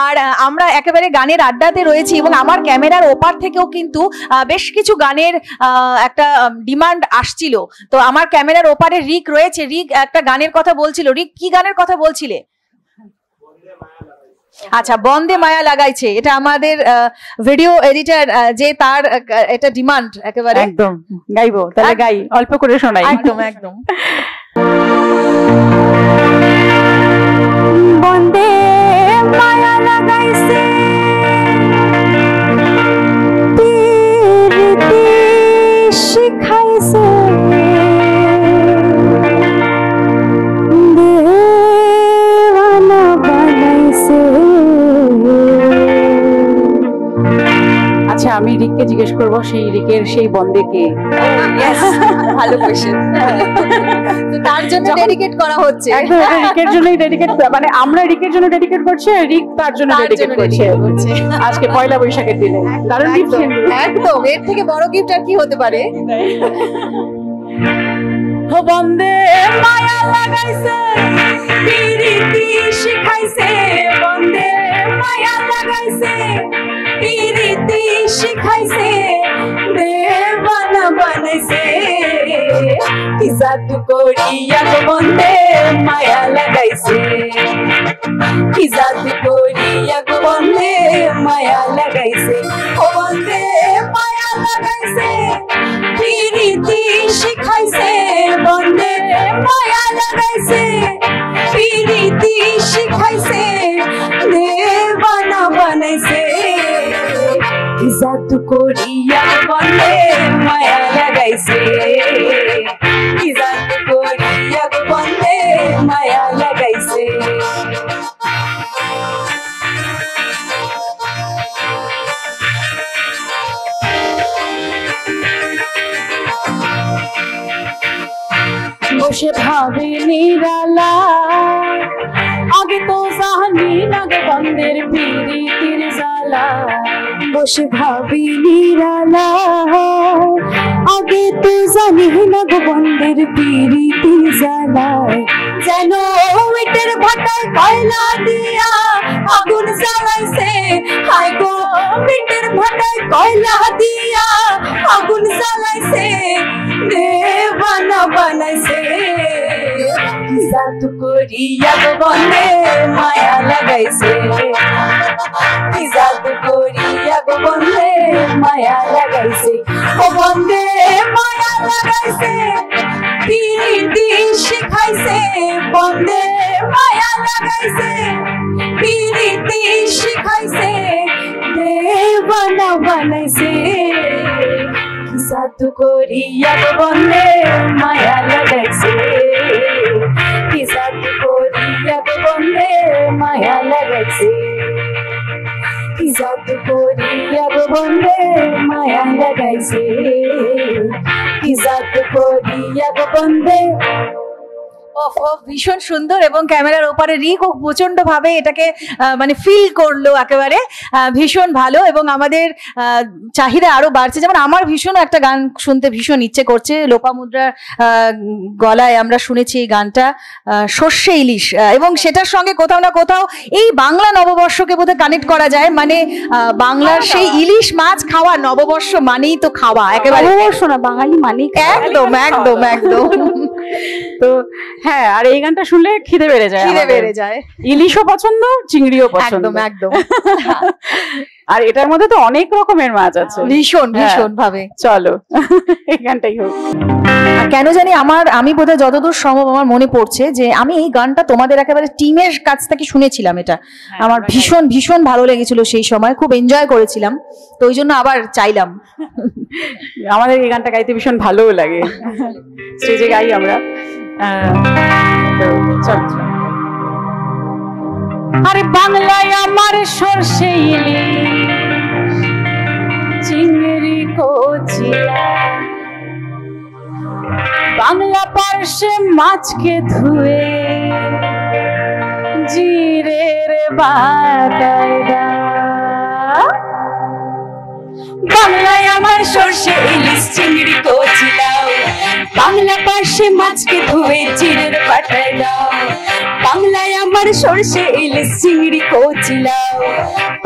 আর আমরা একেবারে গানের আড্ডাতে রয়েছি এবং আমার ক্যামেরার ওপার থেকেও কিন্তু বেশ কিছু গানের একটা ডিমান্ড আসছিল। তো আমার ক্যামেরার ওপারে রিক রয়েছে, রিক একটা গানের কথা বলছিল। রিক, কি গানের কথা বলছিলে? আচ্ছা, বন্দে মায়া লাগাইছে, এটা আমাদের ভিডিও এডিটর যে তার এটা ডিমান্ড একেবারে। একদম গাইবো, তাহলে গাই, অল্প করে শোনাই। একদম একদম। বন্দে মায়া লাগাইছে প্রীতি শিখাইছে দেওয়ানা বানাইছে। আচ্ছা, আমি রিককে জিজ্ঞেস করবো সেই রিকের সেই বন্দে কে? ভালো কোয়েশ্চেন। তার জন্য জন্য ডেডিকেট করা হচ্ছে, একদম এটা রিকের জন্যই ডেডিকেট, মানে আমরা রিকের জন্য ডেডিকেট করছি, রিক তার জন্য ডেডিকেট করছে আজকে পয়লা বৈশাখের দিনে। দারুণ গিফট, একদম এর থেকে বড় গিফট আর কি হতে পারে। ও বন্দে মায়া লাগাইছে পিরিতি শিখাইছে, বন্দে মায়া লাগাইছে পিরিতি শিখাইছে, দেওয়ানা বানাইছে কি জাদু করিয়া গো বন্দে মায়া লাগাইছে, কি জাদু করিয়া গো বন্দে মায়া লাগাইছে, ও বন্দে মায়া লাগাইছে পিরিতি শিখাইছে, বন্দে মায়া লাগাইছে পিরিতি শিখাইছে, দেওয়ানা বানাইছে কি জাদু করিয়া বন্দে মায়া লাগাইছে, কি জাদু করিয়া বন্দে মায়া লাগাইছে। বসে ভাবে নিরালা আগে তো জানি না গো বন্দের পিরিতির জ্বালা, বসে ভাবি নিরালা আগে তো জানি না গো বন্দের পিরিতির জ্বালা, যেন ইটের ভাটায় কয়লা দিয়া আগুন জ্বালাইছে, হায় গো ইটের ভাটায় কয়লা দিয়া আগুন জ্বালাইছে, দেওয়ানা বানাইছে কি জাদু করিয়া গো বন্দে মায়া লাগাইছে, কি জাদু করিয়া গো বন্দে মায়া লাগাইছে, ও বন্দে মায়া লাগাইছে পিরিতি শিখাইছে, বন্দে মায়া লাগাইছে পিরিতি শিখাইছে, দেওয়ানা বানাইছে কি জাদু করিয়া গো বন্দে মায়া লাগাইছে, কি জাদু করিয়া গো বন্দে মায়া লাগাইছে, কি জাদু করিয়া গো বন্দে মায়া লাগাইছে, কি জাদু করিয়া গো বন্দে। ভীষণ সুন্দর, এবং ক্যামেরার ওপারে রিক প্রচন্ড ভাবে এটাকে মানে ফিল করলো একেবারে, ভীষণ ভালো। এবং আমাদের চাহিদা আরো বাড়ছে, যেমন আমার ভীষণ একটা গান শুনতে ভীষণ ইচ্ছে করছে, লোপামুদ্রার গলায় আমরা শুনেছি এই গানটা সর্ষে ইলিশ, এবং সেটার সঙ্গে কোথাও না কোথাও এই বাংলা নববর্ষকে বোধহয় কানেক্ট করা যায়, মানে বাংলার সেই ইলিশ মাছ খাওয়া, নববর্ষ মানেই তো খাওয়া, একেবারে নববর্ষ না বাঙালি মানে একদম একদম একদম। তো হ্যাঁ, আর এই গানটা শুনলে খিদে বেড়ে যায়, খিদে বেড়ে যায়, ইলিশও পছন্দ, চিংড়িও পছন্দ, একদম একদম। আর এটার মধ্যে তো অনেক রকমের মাছ আছে, ভীষণ ভীষণ ভাবে। চলো এই গানটাই হোক। কেন জানি আমি বোধহয় যতদূর সম্ভব আমার মনে পড়ছে যে আমি এই গানটা তোমাদের একেবারে টিমের কাছ থেকে শুনেছিলাম, এটা আমার ভীষণ ভীষণ ভালো লেগেছিল সেই সময়, খুব এনজয় করেছিলাম, তো ওই জন্য আবার চাইলাম। আমাদের এই গানটা গাইতে ভীষণ ভালোও লাগে, স্টেজে গাই আমরা। তো চল। আরে বাংলায় আমার সর্ষে ইলিশ চিংড়ি কচিলা, বাংলা পার্শ্বে মাছকে ধুয়ে জিরের বাটায় দাও, বাংলায় আমার সর্ষে ইলিশ চিংড়ি কচিলাও, বাংলা পার্শ্বে মাছকে ধুয়ে জিরের বাটায় দাও, বাংলায় আমার সর্ষে ইলিশ চিংড়ি কচিলাও,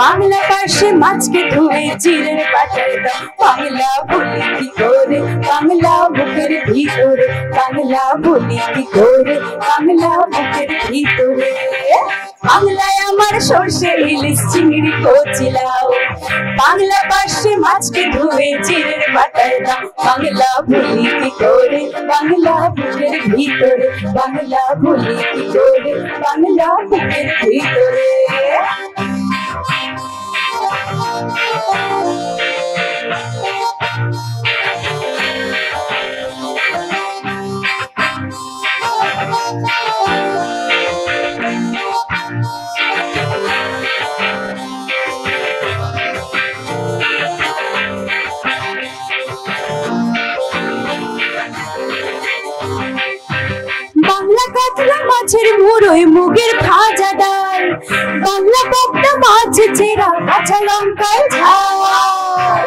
বাংলা পার্শ্বে মাছকে ধুয়ে জিরের বাটায় দাও, বাংলা বলি কি করে বাংলা বুকের ভিতরে, বাংলা বলি কি করে বাংলা বুকের ভিতরে, বাংলায় আমার সর্ষে ইলিশ চিংড়ি কচিলাও, বাংলা পার্শ্বে মাছকে ধুয়ে জিরের বাটায় দাও, বাংলা বলি কি করে বাংলা বুকের ভিতরে, বাংলা বলি কি করে বাংলা বুকের ভিতরে। মাছের মুড়োয় মুগের ভাজা ডাল, বাংলা পাবদা মাছ চেরা কাঁচা লঙ্কার ঝাল।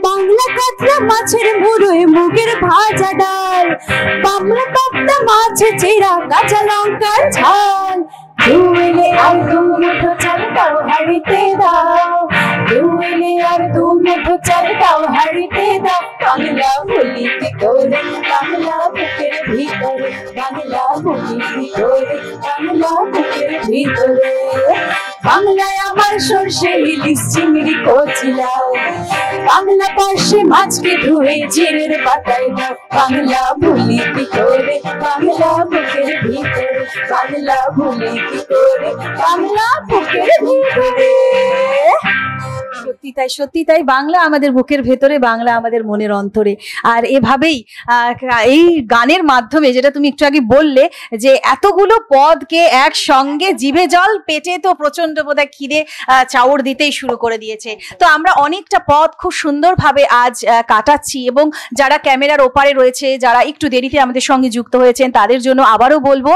বাংলা কাতলা মাছের মুড়োয় মুগের ভাজা ডাল, বাংলা পাবদা মাছ চেরা কাঁচা লঙ্কার ঝাল। কেউ এলে আর দু মুঠো চাল দাও হাড়িতে দাও, কেউ এলে আর দু মুঠো চাল দাও হাড়িতে দাও। বাংলা বলি কি করে বাংলা বুকের ভিতরে, বাংলা বলি কি করে বাংলা বুকের ভিতরে। বাংলায় আমার সর্ষে ইলিশ চিংড়ি কচি লাউ, বাংলা পাশে মাছকে ধুয়ে জিরের পাতায় দাও। বাংলা বলি কি করে বাংলা বুকের ভিতরে, বাংলা বলি কি করে বাংলা বুকের ভিতরে। সত্যি তাই, সত্যি তাই, বাংলা আমাদের বুকের ভেতরে, বাংলা আমাদের মনের অন্তরে। আর এভাবেই এই গানের মাধ্যমে, যেটা তুমি একটু আগে বললে যে এতগুলো পদকে একসঙ্গে, জিভে জল, পেটে তো প্রচন্ড বোধহয় খিদে চাউর দিতেই শুরু করে দিয়েছে। তো আমরা অনেকটা পদ খুব সুন্দরভাবে আজ কাটাচ্ছি, এবং যারা ক্যামেরার ওপারে রয়েছে, যারা একটু দেরিতে আমাদের সঙ্গে যুক্ত হয়েছেন, তাদের জন্য আবারও বলবো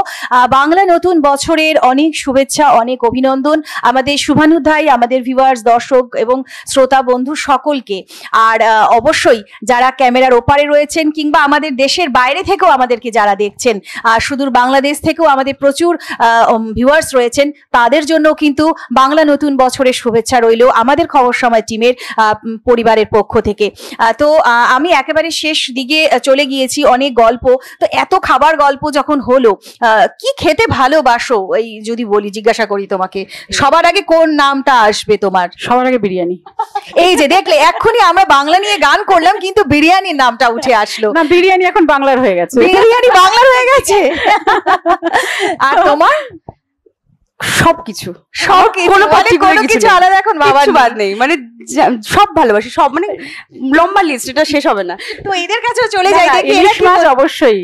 বাংলা নতুন বছরের অনেক শুভেচ্ছা, অনেক অভিনন্দন আমাদের শুভানুধ্যায়ী, আমাদের ভিউয়ার্স, দর্শক এবং শ্রোতা বন্ধু সকলকে। আর অবশ্যই যারা ক্যামেরার ওপারে রয়েছেন কিংবা আমাদের দেশের বাইরে থেকেও আমাদেরকে যারা দেখছেন, সুদূর বাংলাদেশ থেকেও আমাদের প্রচুর ভিউয়ার্স রয়েছেন, তাদের জন্য কিন্তু বাংলা নতুন বছরের শুভেচ্ছা রইল আমাদের খবর সময় টিমের পরিবারের পক্ষ থেকে। তো আমি একেবারে শেষ দিকে চলে গিয়েছি, অনেক গল্প, তো এত খাবার গল্প যখন হলো, কি খেতে ভালোবাসো এই যদি বলি, জিজ্ঞাসা করি তোমাকে, সবার আগে কোন নামটা আসবে তোমার? সবার আগে বিরিয়ানি। এই যে দেখলে, এক্ষুনি আমরা বাংলা নিয়ে গান করলাম কিন্তু বিরিয়ানির নামটা উঠে আসলো। না, বিরিয়ানি এখন বাংলার হয়ে গেছে। বিরিয়ানি বাংলার হয়ে গেছে। আর তোমার? সবকিছু, কোনো কিছু আলাদা এখন বাবার বাদ নেই, মানে সব ভালোবাসি, সব, মানে লম্বা লিস্ট, এটা শেষ হবে না। তো এদের কাছেও চলে যাই, দেখি ইলিশ মাছ অবশ্যই,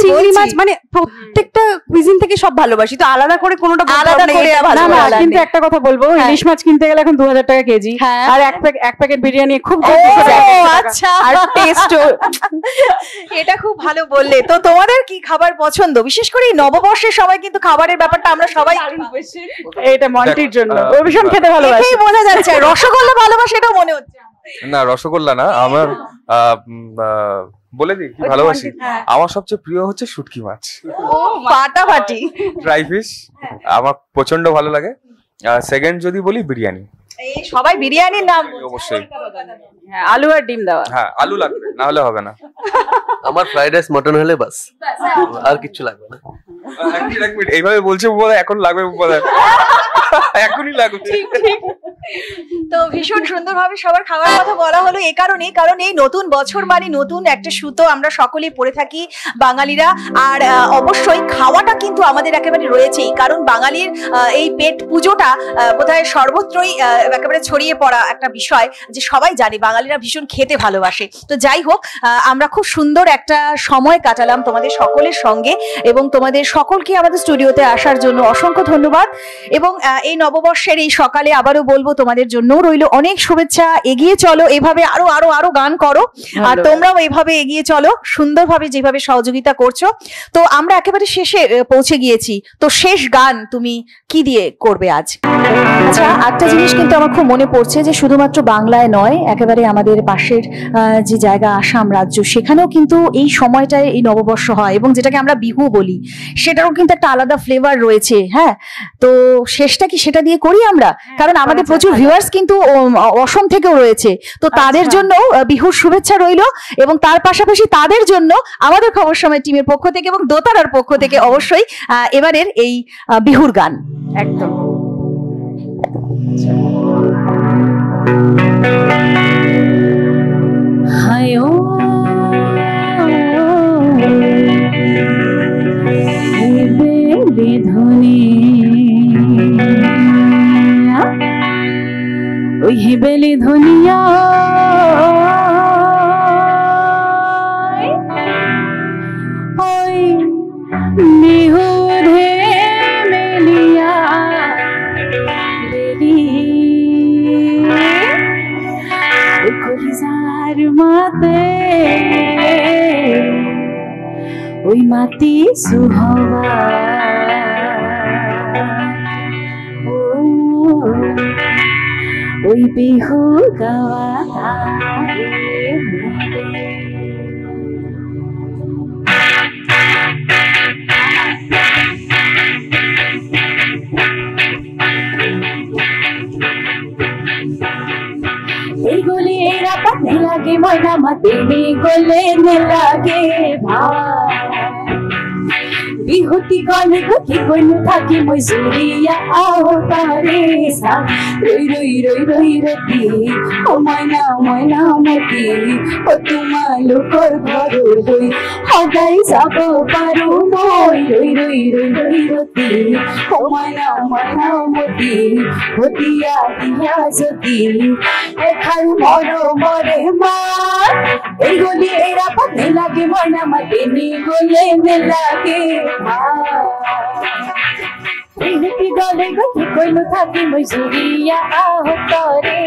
চিংড়ি মাছ, মানে প্রত্যেকটা কুইজিন থেকে সব ভালোবাসি, তো আলাদা করে কোনোটা আলাদা করে না। কিন্তু একটা কথা বলবো, ইলিশ মাছ কিনতে গেলে এখন 2000 টাকা কেজি, আর এক প্যাকেট বিরিয়ানি খুব, আচ্ছা, আর টেস্ট, এটা খুব ভালো বললে। তো তোমাদের কি খাবার পছন্দ? বিশেষ করে নববর্ষের সময় কিন্তু খাবারের ব্যাপারটা আমরা সবাই, এটা মন্টির জন্য ও ভীষণ খেতে ভালোবাসে, বোঝা যাচ্ছে। রসগোল্লা ভালোবাসে, এটা মনে হচ্ছে না। রসগোল্লা না, আমার বলে দিই কি ভালোবাসি। আমার সবচেয়ে প্রিয় হচ্ছে শুটকি মাছ, ফাটাফাটি ড্রাই ফিশ, আমার প্রচন্ড ভালো লাগে। সেকেন্ড যদি বলি বিরিয়ানি, এই সবাই বিরিয়ানির নাম অবশ্যই। আলু আর ডিম দেওয়া, হ্যাঁ আলু লাগবে, না হলে হবে না। আমার ফ্রাইড রাইস মটন হলে বাস, আর কিছু লাগবে না। এক মিনিট, এইভাবে বলছে এখন লাগবে, এখনই লাগছে। তো ভীষণ সুন্দরভাবে সবার খাবার কথা বলা হলো এই কারণে, কারণ এই নতুন বছর মানে নতুন একটা সুতো আমরা সকলেই পরে থাকি বাঙালিরা। আর অবশ্যই খাওয়াটা কিন্তু আমাদের একেবারে রয়েছেই, কারণ বাঙালির এই পেট পুজোটা বোধহয় সর্বত্রই একেবারে ছড়িয়ে পড়া একটা বিষয়, যে সবাই জানে বাঙালিরা ভীষণ খেতে ভালোবাসে। তো যাই হোক, আমরা খুব সুন্দর একটা সময় কাটালাম তোমাদের সকলের সঙ্গে, এবং তোমাদের সকলকে আমাদের স্টুডিওতে আসার জন্য অসংখ্য ধন্যবাদ। এবং এই নববর্ষের এই সকালে আবারও বলবো, তোমাদের জন্য রইল অনেক শুভেচ্ছা। এগিয়ে চলো, এভাবে আরো আরো আরো গান করো, আর তোমরাও এভাবে এগিয়ে চলো সুন্দরভাবে, যেভাবে সহযোগিতা করছো। তো আমরা একেবারে শেষে পৌঁছে গিয়েছি, তো শেষ গান তুমি কি দিয়ে করবে আজ? আচ্ছা, একটা জিনিস কিন্তু আমার খুব মনে পড়ছে, যে শুধুমাত্র বাংলায় নয়, একেবারে আমাদের পাশের যে জায়গা আসাম রাজ্য, সেখানেও কিন্তু এই সময়টায় এই নববর্ষ হয়, এবং যেটাকে আমরা বিহু বলি, সেটারও কিন্তু একটা আলাদা ফ্লেভার রয়েছে। হ্যাঁ, তো শেষটা কি সেটা দিয়ে করি আমরা, কারণ আমাদের প্রচুর ভিউয়ার্স কিন্তু অসম থেকেও রয়েছে, তো তাদের জন্য বিহুর শুভেচ্ছা রইল, এবং তার পাশাপাশি তাদের জন্য আমাদের খবর সময় টিমের পক্ষ থেকে এবং দোতারার পক্ষ থেকে অবশ্যই এবারের এই বিহুর গান। একদম। হায়ো বেধুনি, ওই বেলি ধনিয়া, ওই বিহুরে মেলিয়া বেলি, কলিজার মাতে ওই মাটি সুহাওয়া ওই বিহু গাওয়া এই গলি এরা পাতে লাগে ময়না মাতে গলে লাগে বিহুতি গলে কি কইন থাকি মই জুরিয়া আও তারে সা রই রই রই রই রতি ও ময়না ময়না মতি ও তোমালোকৰ ঘৰ গৈ সদায় যাব পাৰো মই ৰৈ ৰৈ ৰৈ ৰৈ ৰতি ও ময়না ময়না মতি হতিয়া দিয়া যদি এখান মৰমৰে মা এই গলি এৰা পাতে লাগে ময়না মাতে গলে নেলাগে বিহুতি গলে গতি কইনো থাকি মই জুৰিয়া আহতৰে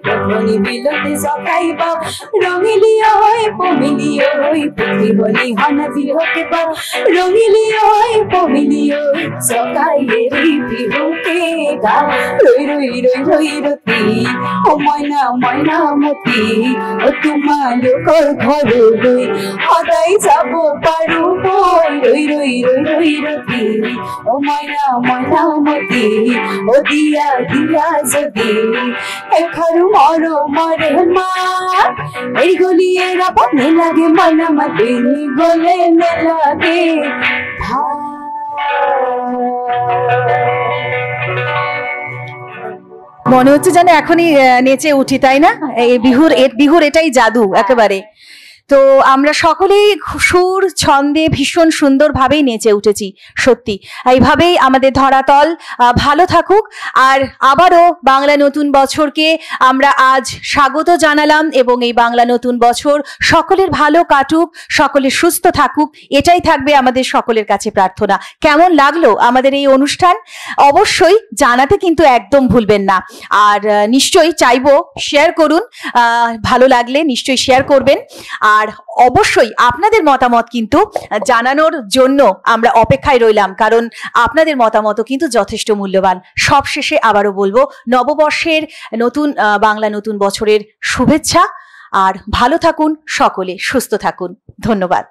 পদ্মনি বিলতে জকাইবা রঙিলি ওই পমিলি ওই পুতি বলি হনা বিহকে পা রঙিলি ওই পমিলি ওই জকাইয়েরি বিহুকে গা রই রই রই রই রতি ও ময়না ময়না মতি ও তোমালোকৰ ঘৰ গৈ সদায় যাব পাৰো মই ৰই ৰই ৰই ৰই ৰতি ও ময়না ময়না মতি ও দিয়া দিয়া যদি এখান মরমরে মা এই গলি এরা পাতে লাগে ময়না মাতে গলে লাগে মনে হচ্ছে যেন এখনই নেচে উঠি, তাই না? এই বিহুর এটাই জাদু একেবারে। তো আমরা সকলেই সুর ছন্দে ভীষণ সুন্দরভাবেই নেচে উঠেছি, সত্যি এইভাবেই আমাদের ধরাতল ভালো থাকুক। আর আবারও বাংলা নতুন বছরকে আমরা আজ স্বাগত জানালাম এবং এই বাংলা নতুন বছর সকলের ভালো কাটুক, সকলে সুস্থ থাকুক, এটাই থাকবে আমাদের সকলের কাছে প্রার্থনা। কেমন লাগলো আমাদের এই অনুষ্ঠান অবশ্যই জানাতে কিন্তু একদম ভুলবেন না। আর নিশ্চয়ই চাইবো শেয়ার করুন, ভালো লাগলে নিশ্চয়ই শেয়ার করবেন। আর অবশ্যই আপনাদের মতামত কিন্তু জানানোর জন্য আমরা অপেক্ষায় রইলাম, কারণ আপনাদের মতামতও কিন্তু যথেষ্ট মূল্যবান। সবশেষে আবারও বলবো নববর্ষের নতুন বাংলা নতুন বছরের শুভেচ্ছা। আর ভালো থাকুন সকলে, সুস্থ থাকুন। ধন্যবাদ।